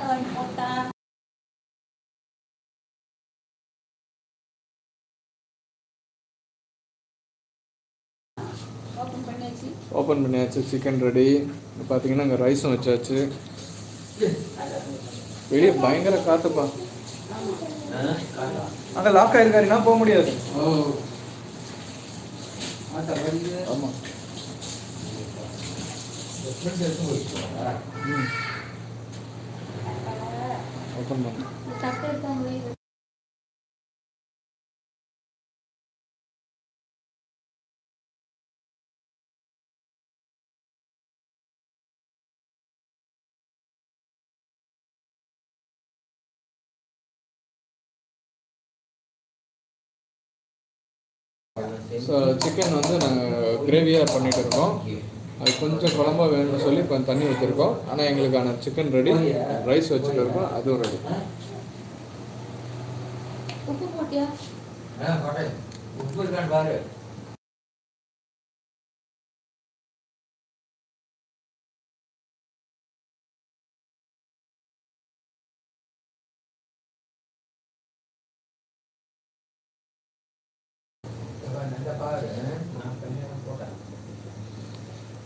வாங்கி போட்டா ஓப்பன் பண்ணியாச்சு. Chicken ready. பார்த்தீங்கன்னா அங்கே ரைஸும் வச்சாச்சு. வெளியே பயங்கர காத்துப்பா. அங்கே லாக் ஆயிருக்காருன்னா போக முடியாது. ஆமாம். ஓப்பன் பண்ணு. ஸோ சிக்கன் வந்து நாங்கள் கிரேவியாக பண்ணிகிட்டு இருக்கோம். அது கொஞ்சம் குழம்பா வேணும்னு சொல்லி கொஞ்சம் தண்ணி ஊற்றிருக்கோம். ஆனால் எங்களுக்கான சிக்கன் ரெடி. ரைஸ் வச்சுட்டு இருக்கோம், அதுவும் ரெடி. உப்பு போட்டியா? உப்பு இருக்கான்னு பாரு.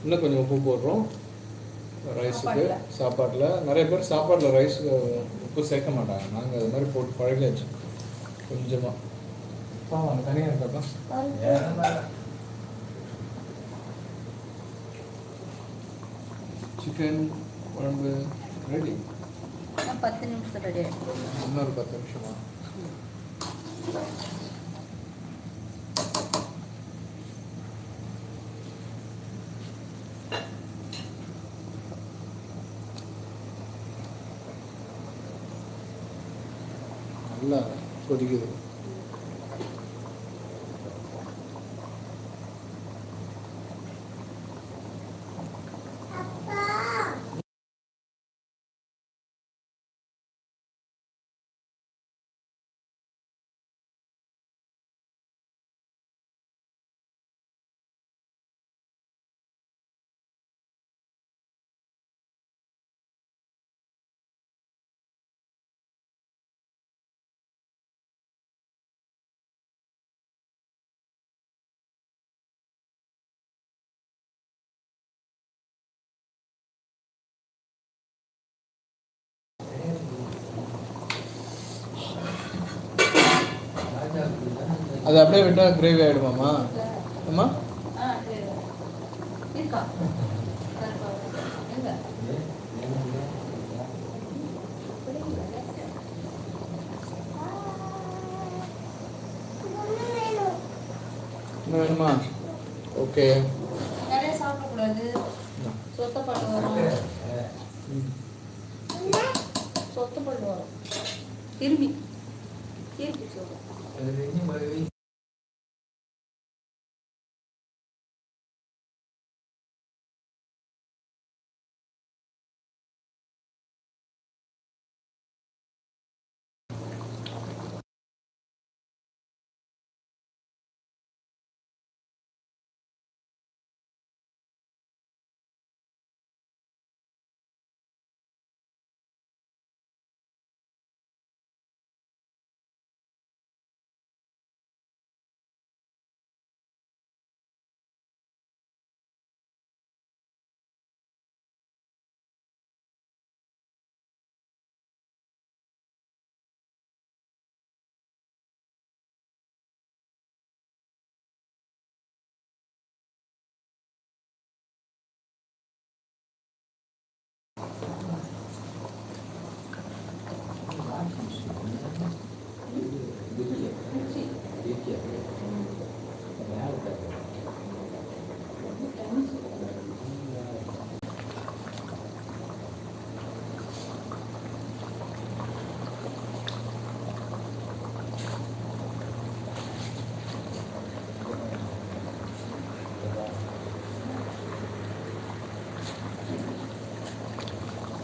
இன்னும் கொஞ்சம் உப்பு போடுறோம் ரைஸுக்கு. சாப்பாட்டில் நிறைய பேர் சாப்பாட்டில் ரைஸ் உப்பு சேர்க்க மாட்டாங்க. நாங்கள் அது மாதிரி போட்டு பழகியாச்சு கொஞ்சமாக. அங்கே தனியாக இருக்காப்பா. சிக்கன் குழம்பு ரெடி. 10 நிமிஷம் ரெடி ஆகிடும். இன்னொரு 10 நிமிஷமா? நல்லா கொதிக்குது. அது அப்படியே விட்டால் கிரேவி ஆகிடுமாம்மா? அம்மா இருக்கா? என்ன வேணுமா? ஓகே. நிறைய சாப்பிடக்கூடாது. சொத்தப்பாடு வரும். சொத்தப்பாடு வரும். திரும்பி சொல்லுவோம்.